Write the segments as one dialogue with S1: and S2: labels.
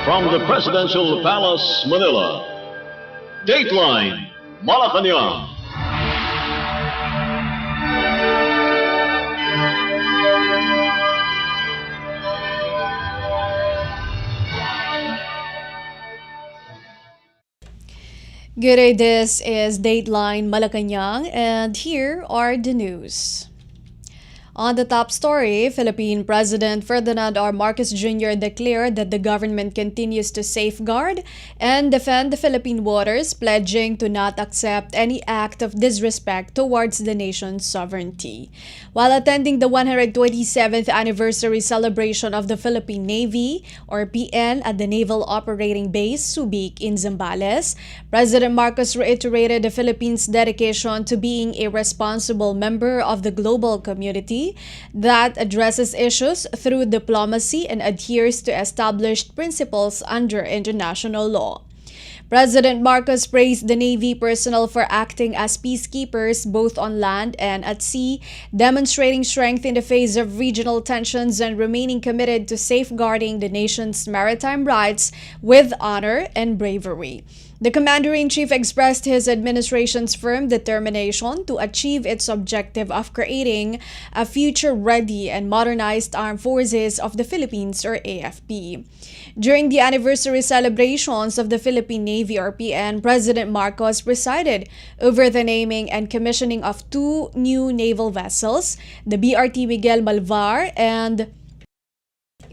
S1: From the Presidential Palace, Manila, Dateline Malacañang.
S2: Good day, this is Dateline Malacañang, and here are the news. On the top story, Philippine President Ferdinand R. Marcos Jr. declared that the government continues to safeguard and defend the Philippine waters, pledging to not accept any act of disrespect towards the nation's sovereignty. While attending the 127th anniversary celebration of the Philippine Navy, or PN, at the Naval Operating Base Subic in Zambales, President Marcos reiterated the Philippines' dedication to being a responsible member of the global community that addresses issues through diplomacy and adheres to established principles under international law. President Marcos praised the Navy personnel for acting as peacekeepers both on land and at sea, demonstrating strength in the face of regional tensions and remaining committed to safeguarding the nation's maritime rights with honor and bravery. The Commander-in-Chief expressed his administration's firm determination to achieve its objective of creating a future-ready and modernized Armed Forces of the Philippines, or AFP. During the anniversary celebrations of the Philippine Navy, or PN, President Marcos presided over the naming and commissioning of two new naval vessels, the BRT Miguel Malvar and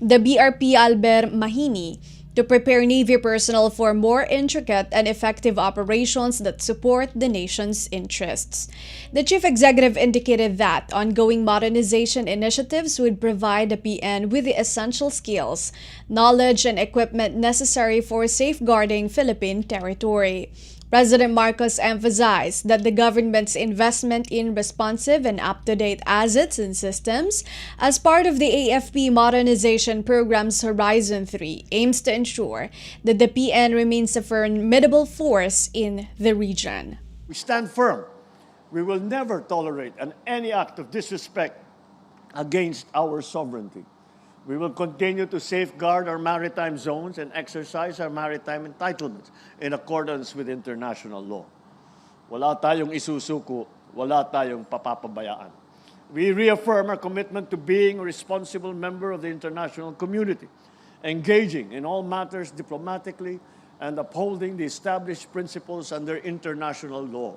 S2: the BRP Albert Mahini, to prepare Navy personnel for more intricate and effective operations that support the nation's interests. The Chief Executive indicated that ongoing modernization initiatives would provide the PN with the essential skills, knowledge, and equipment necessary for safeguarding Philippine territory. President Marcos emphasized that the government's investment in responsive and up-to-date assets and systems as part of the AFP modernization program's Horizon 3 aims to ensure that the PN remains a formidable force in the region.
S3: We stand firm. We will never tolerate any act of disrespect against our sovereignty. We will continue to safeguard our maritime zones and exercise our maritime entitlements in accordance with international law. Wala tayong isusuko, wala tayong papapabayaan. We reaffirm our commitment to being a responsible member of the international community, engaging in all matters diplomatically and upholding the established principles under international law.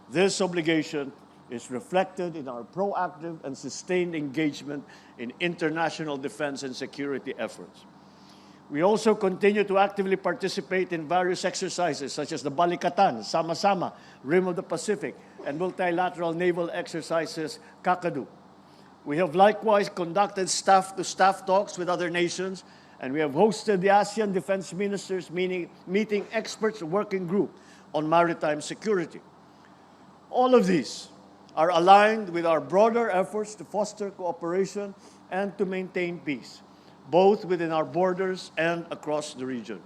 S3: This obligation is reflected in our proactive and sustained engagement in international defense and security efforts. We also continue to actively participate in various exercises such as the Balikatan, Sama-Sama, Rim of the Pacific, and multilateral naval exercises, Kakadu. We have likewise conducted staff-to-staff talks with other nations, and we have hosted the ASEAN Defense Ministers meeting experts working group on maritime security. All of these are aligned with our broader efforts to foster cooperation and to maintain peace, both within our borders and across the region.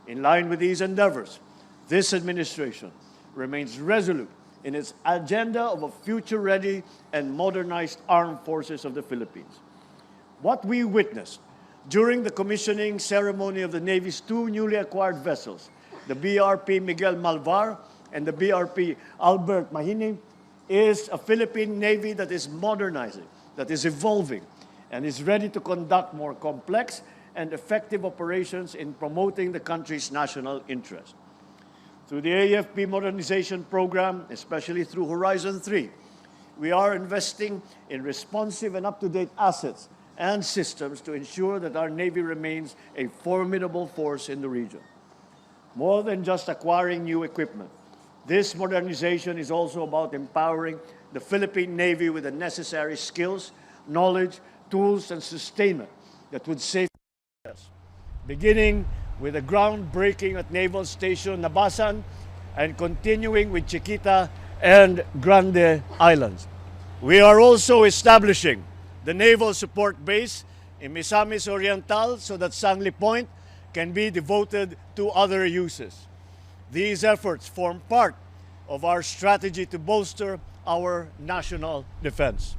S3: In line with these endeavors, this administration remains resolute in its agenda of a future-ready and modernized armed forces of the Philippines. What we witnessed during the commissioning ceremony of the Navy's two newly acquired vessels, the BRP Miguel Malvar and the BRP Albert Mahini, is a Philippine Navy that is modernizing, that is evolving, and is ready to conduct more complex and effective operations in promoting the country's national interest. Through the AFP modernization program, especially through Horizon 3, we are investing in responsive and up-to-date assets and systems to ensure that our Navy remains a formidable force in the region. More than just acquiring new equipment, this modernization is also about empowering the Philippine Navy with the necessary skills, knowledge, tools, and sustainment that would safeguard us, beginning with the groundbreaking at Naval Station Nabasan and continuing with Chiquita and Grande Islands. We are also establishing the Naval Support Base in Misamis Oriental so that Sangli Point can be devoted to other uses. These efforts form part of our strategy to bolster our national defense.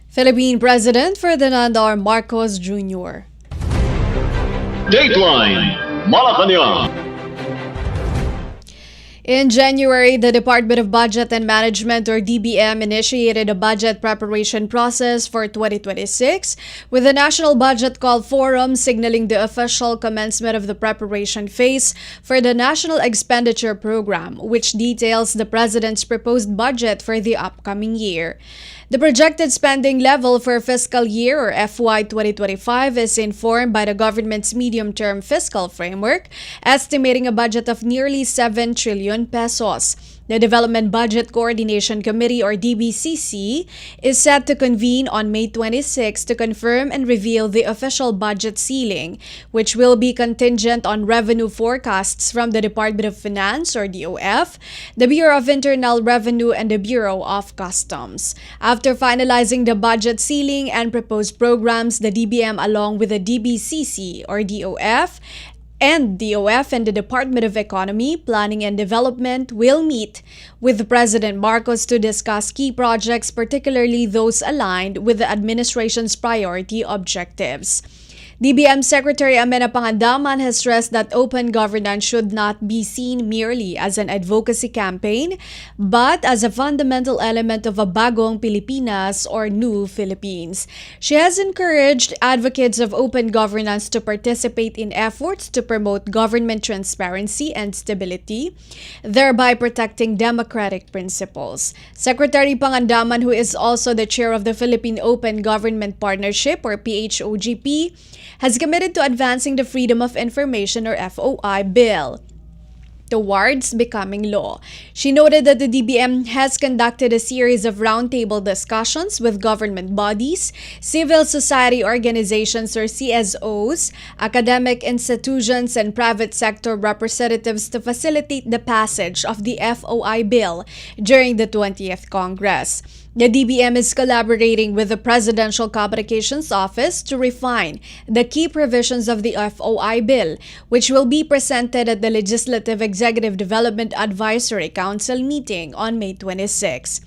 S2: Philippine President Ferdinand R. Marcos Jr.
S1: Dateline Malacañang.
S2: In January, the Department of Budget and Management, or DBM, initiated a budget preparation process for 2026 with the National Budget Call Forum signaling the official commencement of the preparation phase for the National Expenditure Program, which details the President's proposed budget for the upcoming year. The projected spending level for fiscal year or FY 2025 is informed by the government's medium-term fiscal framework, estimating a budget of nearly 7 trillion pesos. The Development Budget Coordination Committee, or DBCC, is set to convene on May 26 to confirm and reveal the official budget ceiling, which will be contingent on revenue forecasts from the Department of Finance, or DOF, the Bureau of Internal Revenue, and the Bureau of Customs. After finalizing the budget ceiling and proposed programs, the DBM, along with the DBCC, or DOF, and the Department of Economy, Planning and Development will meet with President Marcos to discuss key projects, particularly those aligned with the administration's priority objectives. DBM Secretary Amena Pangandaman has stressed that open governance should not be seen merely as an advocacy campaign, but as a fundamental element of a bagong Pilipinas, or new Philippines. She has encouraged advocates of open governance to participate in efforts to promote government transparency and stability, thereby protecting democratic principles. Secretary Pangandaman, who is also the chair of the Philippine Open Government Partnership, or PHOGP, has committed to advancing the Freedom of Information, or FOI, bill towards becoming law. She noted that the DBM has conducted a series of roundtable discussions with government bodies, civil society organizations, or CSOs, academic institutions, and private sector representatives to facilitate the passage of the FOI bill during the 20th Congress. The DBM is collaborating with the Presidential Communications Office to refine the key provisions of the FOI bill, which will be presented at the Legislative Executive Development Advisory Council meeting on May 26.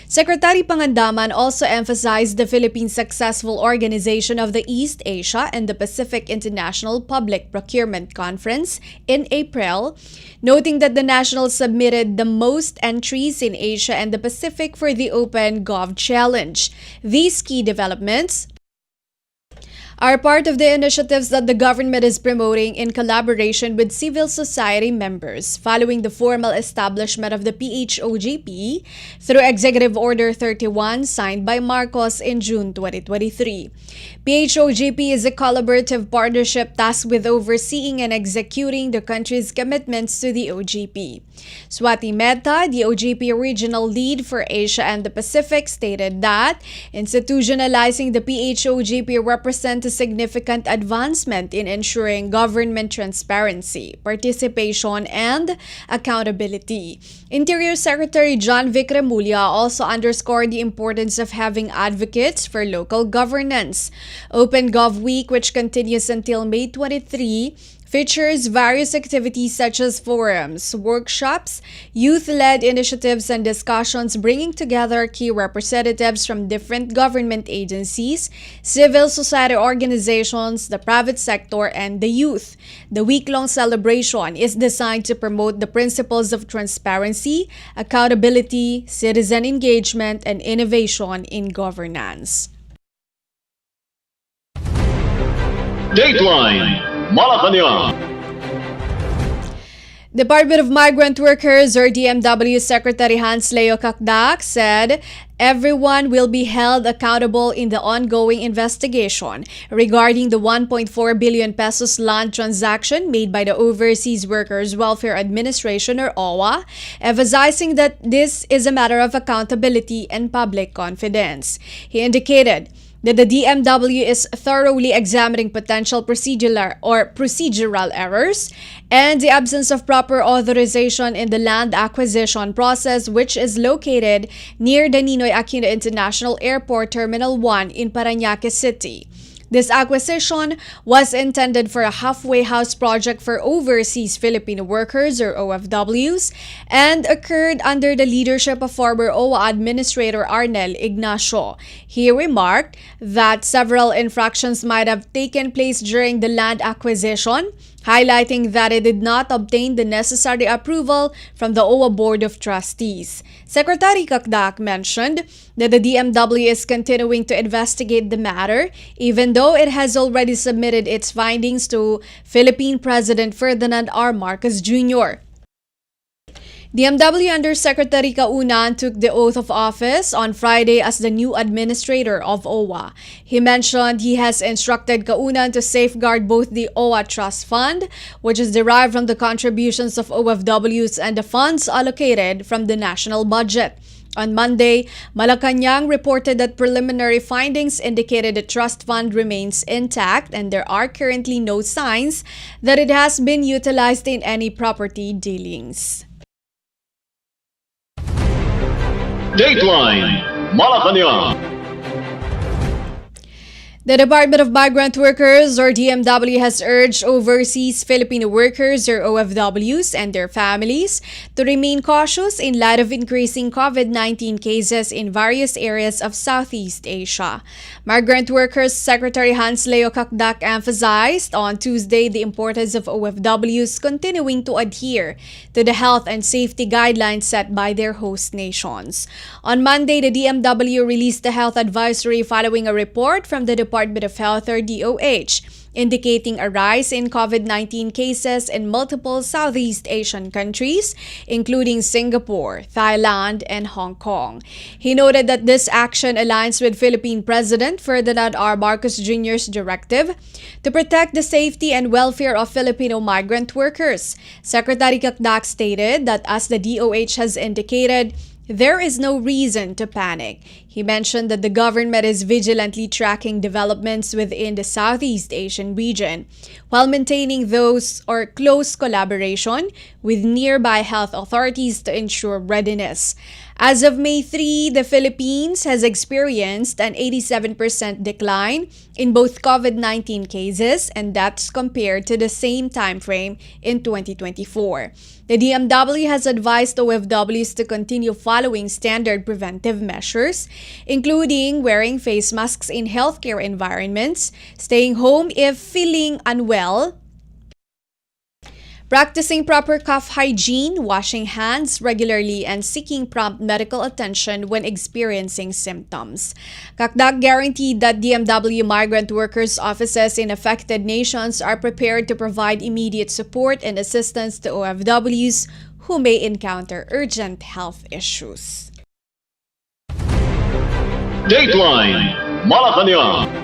S2: Secretary Pangandaman also emphasized the Philippines' successful organization of the East Asia and the Pacific International Public Procurement Conference in April, noting that the Nationals submitted the most entries in Asia and the Pacific for the Open Gov Challenge. These key developments are part of the initiatives that the government is promoting in collaboration with civil society members following the formal establishment of the PHOGP through Executive Order 31 signed by Marcos in June 2023. PHOGP is a collaborative partnership tasked with overseeing and executing the country's commitments to the OGP. Swati Mehta, the OGP regional lead for Asia and the Pacific, stated that institutionalizing the PHOGP represents a significant advancement in ensuring government transparency, participation, and accountability. Interior Secretary John Vic Remulla also underscored the importance of having advocates for local governance. Open Gov Week, which continues until May 23, features various activities such as forums, workshops, youth-led initiatives, and discussions bringing together key representatives from different government agencies, civil society organizations, the private sector, and the youth. The week-long celebration is designed to promote the principles of transparency, accountability, citizen engagement, and innovation in governance.
S1: Dateline Malacañang.
S2: Department of Migrant Workers, or DMW Secretary Hans Leo Kakdak, said everyone will be held accountable in the ongoing investigation regarding the 1.4 billion pesos land transaction made by the Overseas Workers Welfare Administration, or OWA, emphasizing that this is a matter of accountability and public confidence. He indicated that the DMW is thoroughly examining potential procedural errors and the absence of proper authorization in the land acquisition process, which is located near the Ninoy Aquino International Airport Terminal 1 in Parañaque City. This acquisition was intended for a halfway house project for overseas Filipino workers or OFWs and occurred under the leadership of former OWA Administrator Arnel Ignacio. He remarked that several infractions might have taken place during the land acquisition, highlighting that it did not obtain the necessary approval from the OWA Board of Trustees. Secretary Kakdak mentioned that the DMW is continuing to investigate the matter, even though it has already submitted its findings to Philippine President Ferdinand R. Marcos Jr. DMW Undersecretary Kaunan took the oath of office on Friday as the new administrator of OWA. He mentioned he has instructed Kaunan to safeguard both the OWA Trust Fund, which is derived from the contributions of OFWs, and the funds allocated from the national budget. On Monday, Malacañang reported that preliminary findings indicated the trust fund remains intact and there are currently no signs that it has been utilized in any property dealings.
S1: Dateline Malacañang.
S2: The Department of Migrant Workers or DMW has urged overseas Filipino workers or OFWs and their families to remain cautious in light of increasing COVID-19 cases in various areas of Southeast Asia. Migrant Workers Secretary Hans Leo Kakdak emphasized on Tuesday the importance of OFWs continuing to adhere to the health and safety guidelines set by their host nations. On Monday, the DMW released the health advisory following a report from the Department of Health or DOH, indicating a rise in COVID-19 cases in multiple Southeast Asian countries, including Singapore, Thailand, and Hong Kong. He noted that this action aligns with Philippine President Ferdinand R. Marcos Jr.'s directive to protect the safety and welfare of Filipino migrant workers. Secretary Kakdak stated that as the DOH has indicated, there is no reason to panic. He mentioned that the government is vigilantly tracking developments within the Southeast Asian region while maintaining close collaboration with nearby health authorities to ensure readiness. As of May 3, the Philippines has experienced an 87% decline in both COVID-19 cases, and that's compared to the same time frame in 2024. The DMW has advised OFWs to continue following standard preventive measures, including wearing face masks in healthcare environments, staying home if feeling unwell, practicing proper cough hygiene, washing hands regularly, and seeking prompt medical attention when experiencing symptoms. Kakdak guaranteed that DMW migrant workers' offices in affected nations are prepared to provide immediate support and assistance to OFWs who may encounter urgent health issues.
S1: Dateline Malacañang.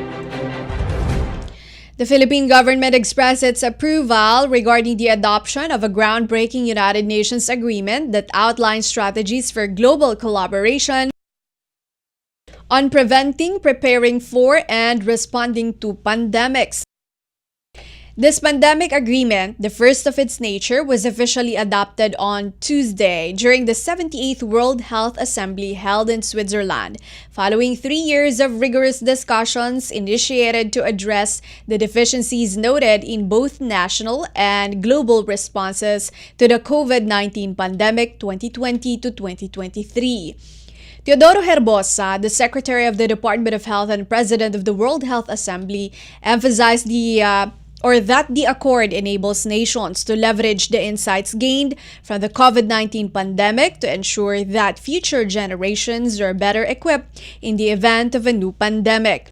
S2: The Philippine government expressed its approval regarding the adoption of a groundbreaking United Nations agreement that outlines strategies for global collaboration on preventing, preparing for, and responding to pandemics. This pandemic agreement, the first of its nature, was officially adopted on Tuesday during the 78th World Health Assembly held in Switzerland, following 3 years of rigorous discussions initiated to address the deficiencies noted in both national and global responses to the COVID-19 pandemic 2020 to 2023. Teodoro Herbosa, the Secretary of the Department of Health and President of the World Health Assembly, emphasized that the accord enables nations to leverage the insights gained from the COVID-19 pandemic to ensure that future generations are better equipped in the event of a new pandemic.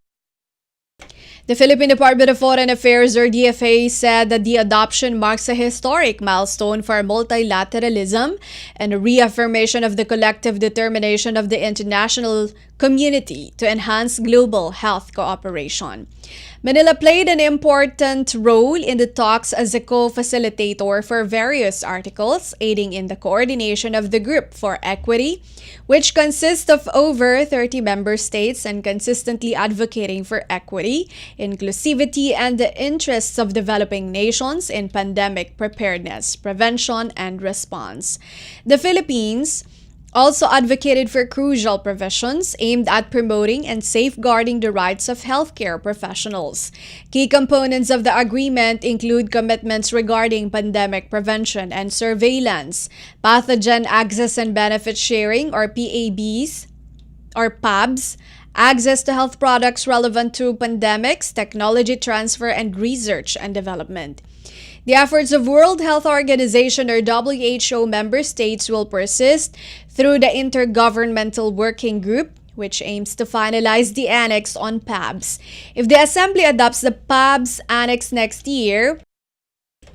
S2: The Philippine Department of Foreign Affairs or DFA said that the adoption marks a historic milestone for multilateralism and a reaffirmation of the collective determination of the international community to enhance global health cooperation. Manila played an important role in the talks as a co-facilitator for various articles, aiding in the coordination of the Group for Equity, which consists of over 30 member states and consistently advocating for equity, inclusivity, and the interests of developing nations in pandemic preparedness, prevention, and response. The Philippines also advocated for crucial provisions aimed at promoting and safeguarding the rights of healthcare professionals. Key components of the agreement include commitments regarding pandemic prevention and surveillance, pathogen access and benefit sharing or PABs or PABs, access to health products relevant to pandemics, technology transfer, and research and development. The efforts of World Health Organization or WHO member states will persist through the Intergovernmental Working Group, which aims to finalize the annex on PABs. If the Assembly adopts the PABs annex next year,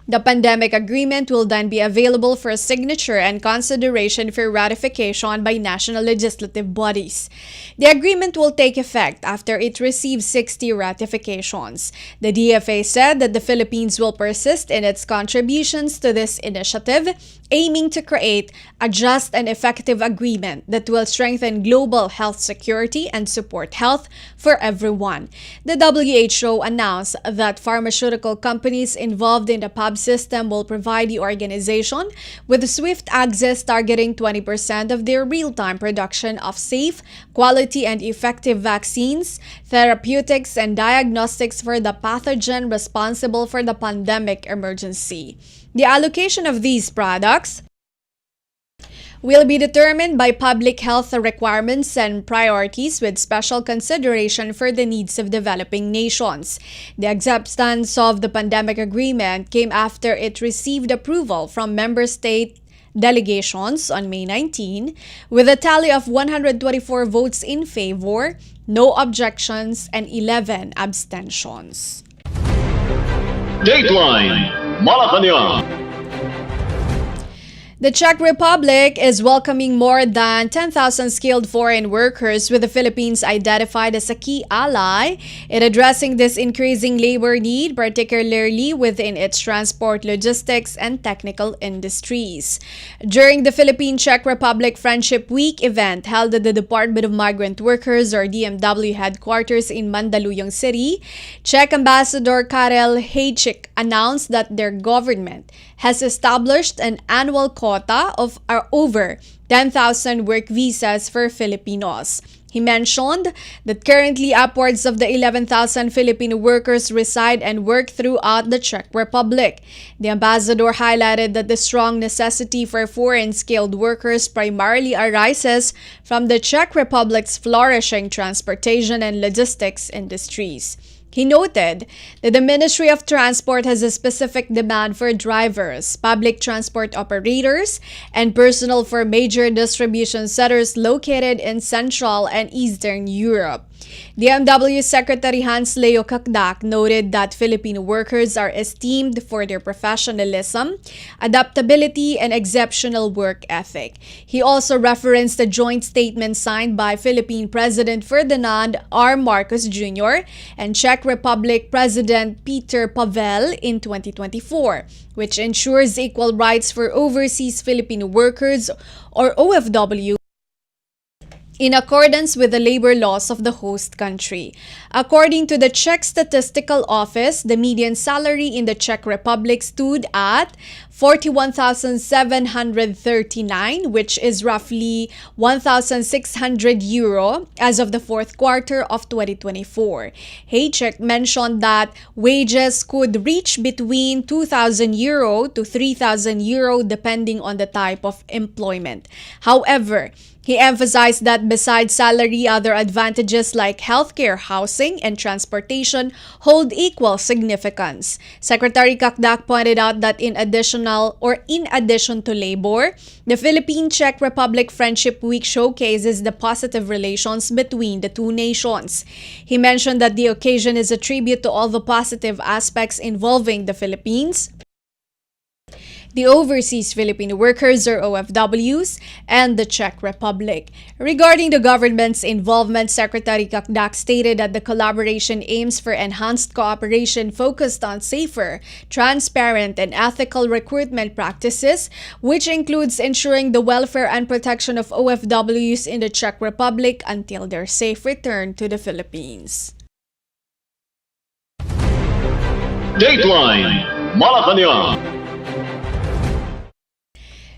S2: the pandemic agreement will then be available for signature and consideration for ratification by national legislative bodies. The agreement will take effect after it receives 60 ratifications. The DFA said that the Philippines will persist in its contributions to this initiative, aiming to create a just and effective agreement that will strengthen global health security and support health for everyone. The WHO announced that pharmaceutical companies involved in the PAB system will provide the organization with swift access targeting 20% of their real-time production of safe, quality, and effective vaccines, therapeutics, and diagnostics for the pathogen responsible for the pandemic emergency. The allocation of these products will be determined by public health requirements and priorities with special consideration for the needs of developing nations. The acceptance of the pandemic agreement came after it received approval from member state delegations on May 19, with a tally of 124 votes in favor, no objections, and 11 abstentions.
S1: Dateline Malacañang.
S2: The Czech Republic is welcoming more than 10,000 skilled foreign workers, with the Philippines identified as a key ally in addressing this increasing labor need, particularly within its transport, logistics, and technical industries. During the Philippine-Czech Republic Friendship Week event held at the Department of Migrant Workers or DMW headquarters in Mandaluyong City, Czech Ambassador Karel Hejcik announced that their government has established an annual quota of over 10,000 work visas for Filipinos. He mentioned that currently upwards of the 11,000 Filipino workers reside and work throughout the Czech Republic. The ambassador highlighted that the strong necessity for foreign skilled workers primarily arises from the Czech Republic's flourishing transportation and logistics industries. He noted that the Ministry of Transport has a specific demand for drivers, public transport operators, and personnel for major distribution centers located in Central and Eastern Europe. The MW Secretary Hans Leo Kakdak noted that Filipino workers are esteemed for their professionalism, adaptability, and exceptional work ethic. He also referenced a joint statement signed by Philippine President Ferdinand R. Marcos Jr. and Czech Republic President Peter Pavel in 2024, which ensures equal rights for overseas Filipino workers or OFW in accordance with the labor laws of the host country. According to the Czech Statistical Office, the median salary in the Czech Republic stood at 41,739, which is roughly 1,600 euro as of the fourth quarter of 2024. Hejcik mentioned that wages could reach between 2,000 euro to 3,000 euro depending on the type of employment. However, he emphasized that besides salary, other advantages like healthcare, housing, and transportation hold equal significance. Secretary Kakdak pointed out that in addition to labor, the Philippine-Czech Republic Friendship Week showcases the positive relations between the two nations. He mentioned that the occasion is a tribute to all the positive aspects involving the Philippines, the overseas Filipino workers or OFWs, and the Czech Republic. Regarding the government's involvement, Secretary Kakdak stated that the collaboration aims for enhanced cooperation focused on safer, transparent, and ethical recruitment practices, which includes ensuring the welfare and protection of OFWs in the Czech Republic until their safe return to the Philippines.
S1: Dateline Malacañang.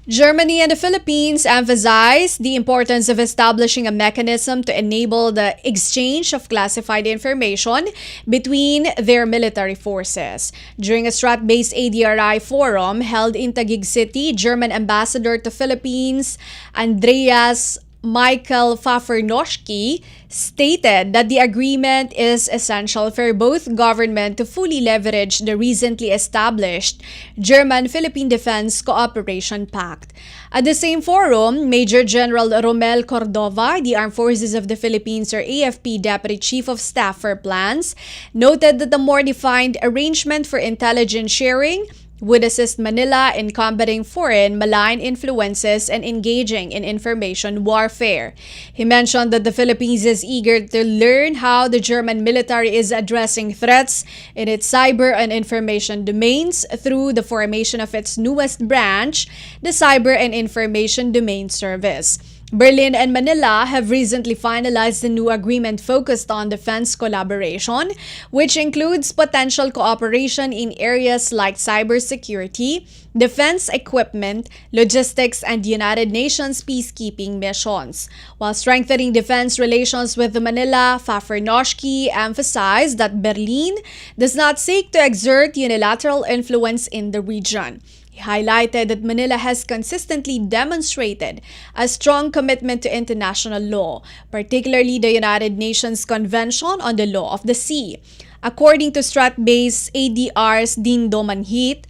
S2: Germany and the Philippines emphasize the importance of establishing a mechanism to enable the exchange of classified information between their military forces. During a strat-based ADRI forum held in Taguig City, German Ambassador to Philippines Andreas Michael Fafernoschke stated that the agreement is essential for both governments to fully leverage the recently established German-Philippine Defense Cooperation Pact. At the same forum, Major General Romel Cordova, the Armed Forces of the Philippines or AFP Deputy Chief of Staff for Plans, noted that the more defined arrangement for intelligence sharing would assist Manila in combating foreign malign influences and engaging in information warfare. He mentioned that the Philippines is eager to learn how the German military is addressing threats in its cyber and information domains through the formation of its newest branch, the Cyber and Information Domain Service. Berlin and Manila have recently finalized a new agreement focused on defense collaboration, which includes potential cooperation in areas like cybersecurity, defense equipment, logistics, and United Nations peacekeeping missions. While strengthening defense relations with Manila, Fafernoschke emphasized that Berlin does not seek to exert unilateral influence in the region. He highlighted that Manila has consistently demonstrated a strong commitment to international law, particularly the United Nations Convention on the Law of the Sea. According to Strat-based ADR's Dindo Manhit,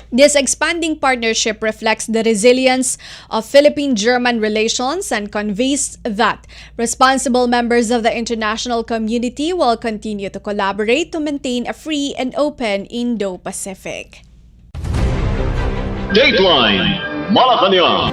S2: this expanding partnership reflects the resilience of Philippine-German relations and conveys that responsible members of the international community will continue to collaborate to maintain a free and open Indo-Pacific.
S1: Dateline Malacañang.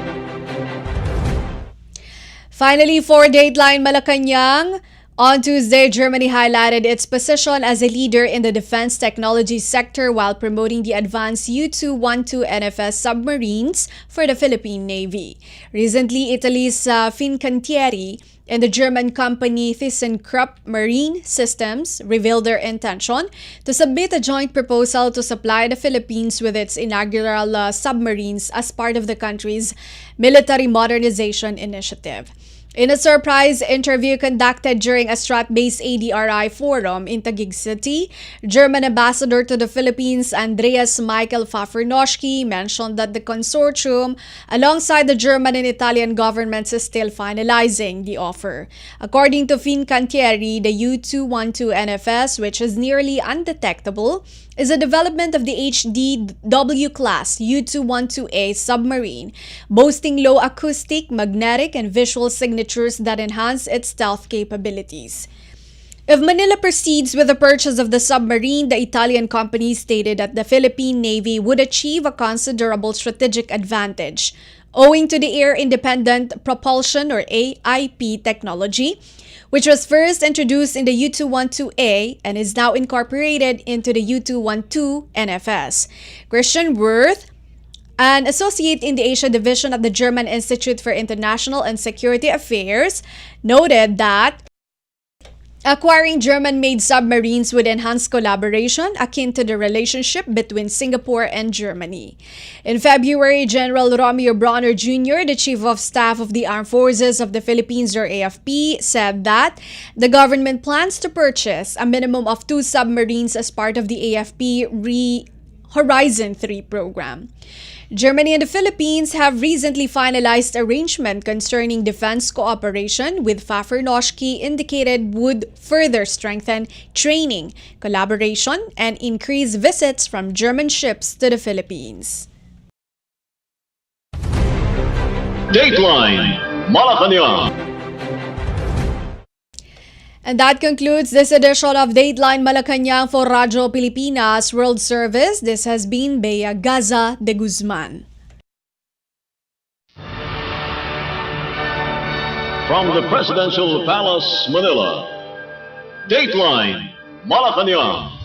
S2: Finally, for Dateline Malacañang, on Tuesday, Germany highlighted its position as a leader in the defense technology sector while promoting the advanced U-212 NFS submarines for the Philippine Navy. Recently, Italy's Fincantieri and the German company ThyssenKrupp Marine Systems revealed their intention to submit a joint proposal to supply the Philippines with its inaugural submarines as part of the country's military modernization initiative. In a surprise interview conducted during a strat-based ADRI forum in Taguig City, German Ambassador to the Philippines Andreas Michael Fafernoschke mentioned that the consortium, alongside the German and Italian governments, is still finalizing the offer. According to Fincantieri, the U-212 NFS, which is nearly undetectable, is a development of the HDW-class U-212A submarine, boasting low acoustic, magnetic, and visual signatures that enhance its stealth capabilities. If Manila proceeds with the purchase of the submarine, the Italian company stated that the Philippine Navy would achieve a considerable strategic advantage, owing to the air-independent propulsion or AIP technology, which was first introduced in the U-212A and is now incorporated into the U-212 NFS. Christian Wirth, an associate in the Asia Division at the German Institute for International and Security Affairs, noted that acquiring German-made submarines would enhance collaboration akin to the relationship between Singapore and Germany. In February, General Romeo Bronner Jr., the Chief of Staff of the Armed Forces of the Philippines or AFP, said that the government plans to purchase a minimum of 2 submarines as part of the AFP Horizon 3 program. Germany and the Philippines have recently finalized arrangement concerning defense cooperation, with Fafernoschke indicated would further strengthen training, collaboration, and increase visits from German ships to the Philippines.
S1: Dateline Malacañang.
S2: And that concludes this edition of Dateline Malacañang for Radyo Pilipinas World Service. This has been Bea Gaza-de Guzman.
S1: From the Presidential Palace, Manila, Dateline Malacañang.